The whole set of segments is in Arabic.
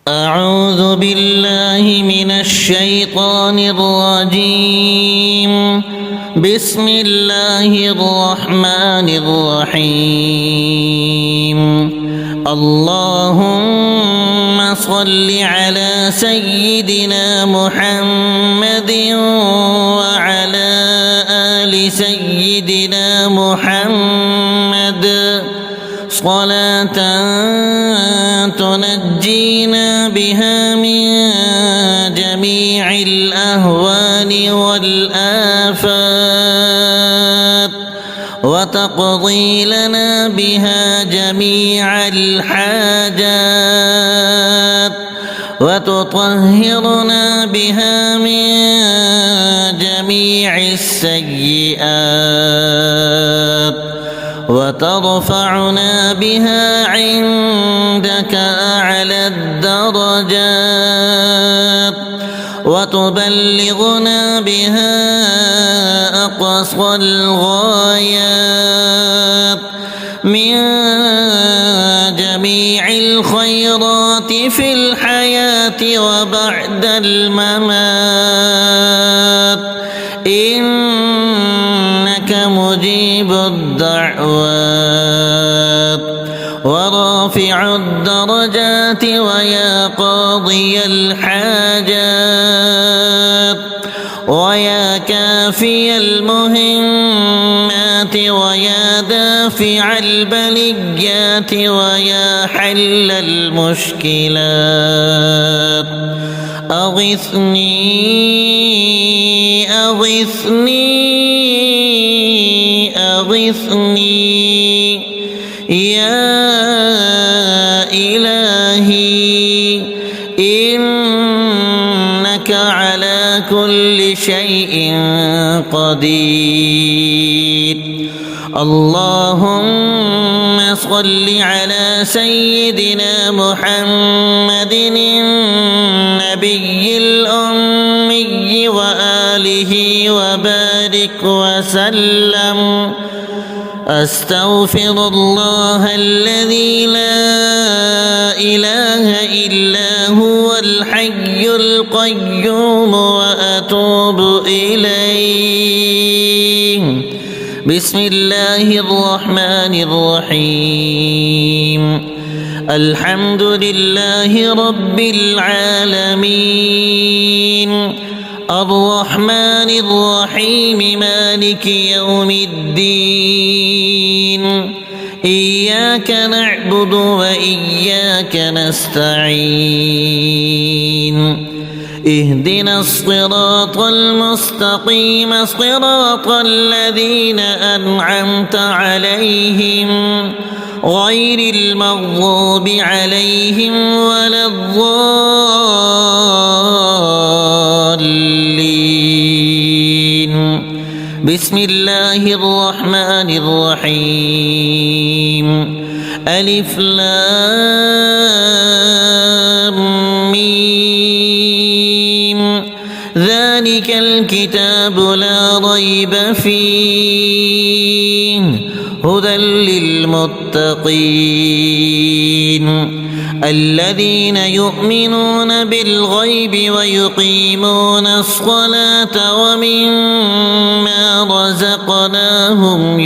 أعوذ بالله من الشيطان الرجيم. بسم الله الرحمن الرحيم. اللهم صل على سيدنا محمد وعلى آل سيدنا محمد صلاة تنجينا بها من جميع الأهوال والآفات وتقضي لنا بها جميع الحاجات وتطهرنا بها من جميع السيئات وترفعنا بها عندك أعلى الدرجات وتبلغنا بها أقصى الغايات من جميع الخيرات في الحياة وبعد الممات إنك مجيب الدعوات ورافع الدرجات ويا قاضي الحاجات ويا كافي المهمات ويا دافع البليات ويا حل المشكلات أغثني أغثني أغثني يا إلهي إنك على كل شيء قدير. اللهم صل على سيدنا محمد النبي الأمي وآله وبارك وسلم. أستغفر الله الذي لا إله إلا هو الحي القيوم وأتوب إليه. بسم الله الرحمن الرحيم. الحمد لله رب العالمين الرحمن الرحيم مالك يوم الدين. إياك نعبد وإياك نستعين. اهدنا الصراط المستقيم صراط الذين أنعمت عليهم غير المغضوب عليهم ولا الضالين. بسم الله الرحمن الرحيم. ألف لام ميم. ذلك الكتاب لا ريب فيه هدى للمتقين الذين يؤمنون بالغيب ويقيمون الصلاة ومما رزقناهم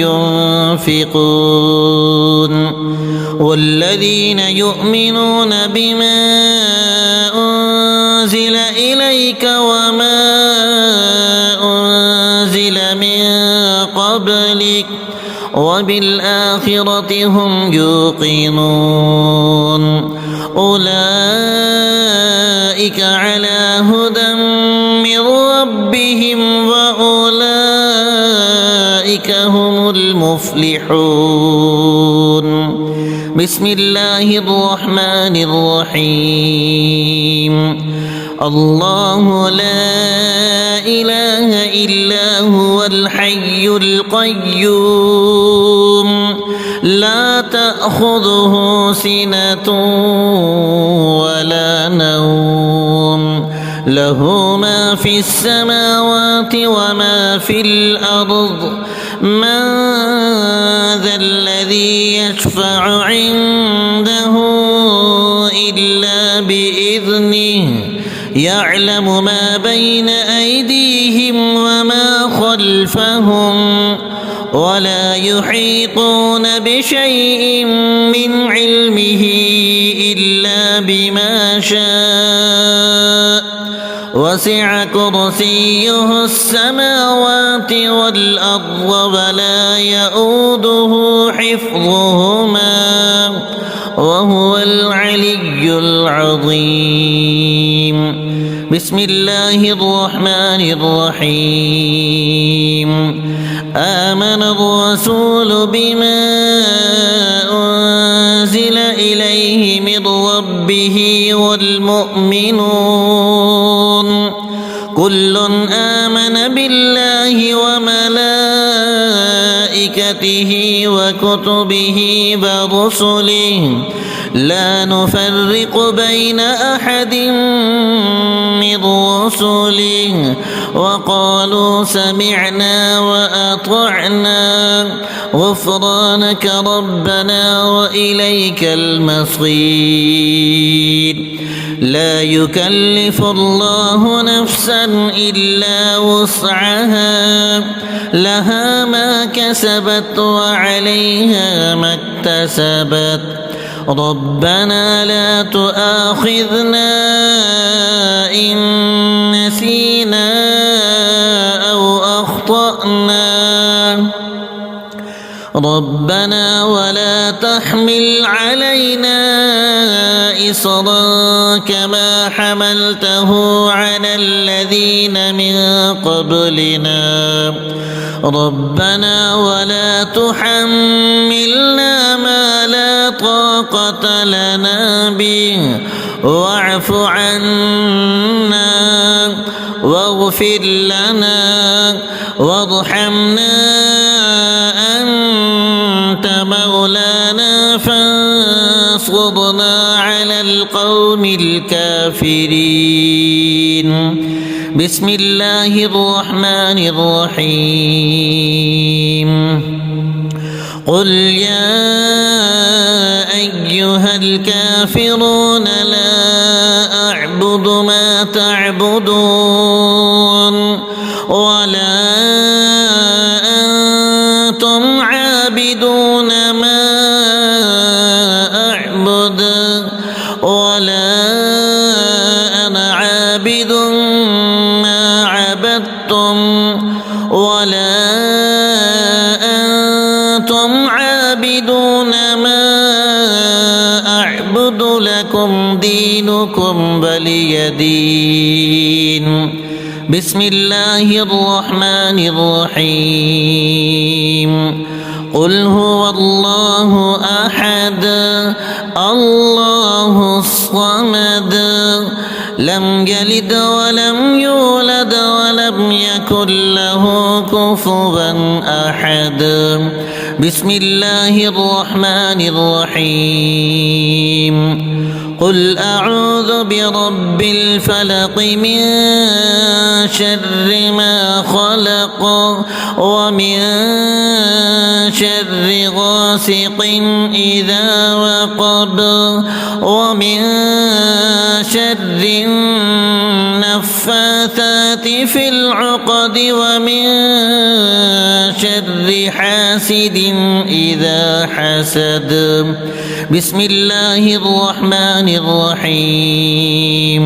ينفقون والذين يؤمنون بما أنزل إليك وما أنزل من قبلك وبالآخرة هم يوقنون أولئك على هدى من ربهم وأولئك هم المفلحون. بسم الله الرحمن الرحيم. الله لا إله إلا هو الحي القيوم لا تأخذه سنة ولا نوم له ما في السماوات وما في الأرض من ذا الذي يشفع عنده إلا بإذنه بإذنه يعلم ما بين أيديهم وما خلفهم ولا يحيطون بشيء من علمه إلا بما شاء وسع كرسيه السماوات والأرض ولا يؤوده حفظهما وهو العلي العظيم. بسم الله الرحمن الرحيم. آمن الرسول بما أنزل إليه من ربه والمؤمنون كل آمن بالله وملائكته وكتبه ورسله لا نفرق بين أحد من رسله وقالوا سمعنا وأطعنا غفرانك ربنا وإليك المصير. لا يكلف الله نفسا إلا وسعها لها ما كسبت وعليها ما اكتسبت ربنا لا تؤاخذنا إن نسينا أو أخطأنا ربنا ولا تحمل علينا إصرا كما حملته على الذين من قبلنا ربنا ولا تحملنا ما لا طاقة لنا به واعف عنا واغفر لنا وارحمنا أنت مولانا فانصرنا على القوم الكافرين. بسم الله الرحمن الرحيم. قل يا أيها الكافرون لا أعبد ما تعبدون ولا أنتم عابدون ما أعبد ولا أنا عابد ما عبدتم ولا أنتم عابدون ما أعبد لكم دينكم ولي دين. بسم الله الرحمن الرحيم. قل هو الله أحد الله الصمد لم يلد ولم يولد ولم يكن له كفوا أحد. بسم الله الرحمن الرحيم. قل أعوذ برب الفلق من شر ما خلق ومن شر غاسق إذا وقب ومن شر النفاثات في العقد ومن شر حاسد إذا حسد. بسم الله الرحمن الرحيم.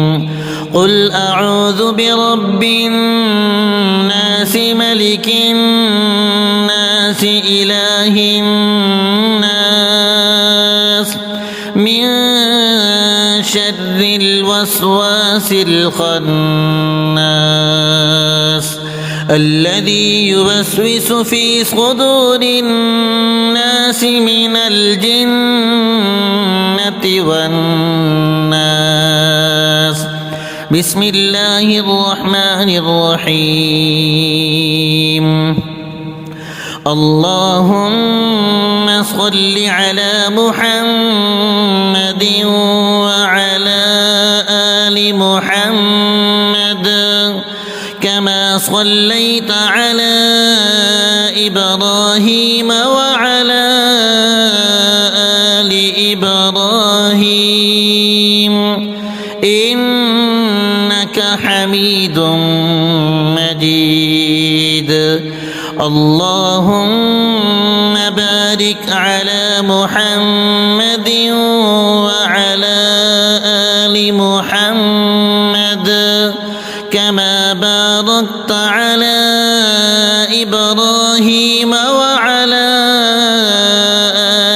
قل أعوذ برب الناس ملك الناس إله الناس من شر الوسواس الخناس الذي يوسوس في صدور الناس من الجنة والناس. بسم الله الرحمن الرحيم. اللهم صل على محمد وعلى آل محمد كما صليت على إبراهيم وعلى آل إبراهيم إنك حميد مجيد اللهم بارك على محمد وعلى آل محمد كما باركت على إبراهيم وعلى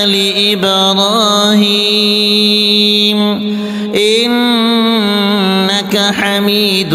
آل إبراهيم إنك حميد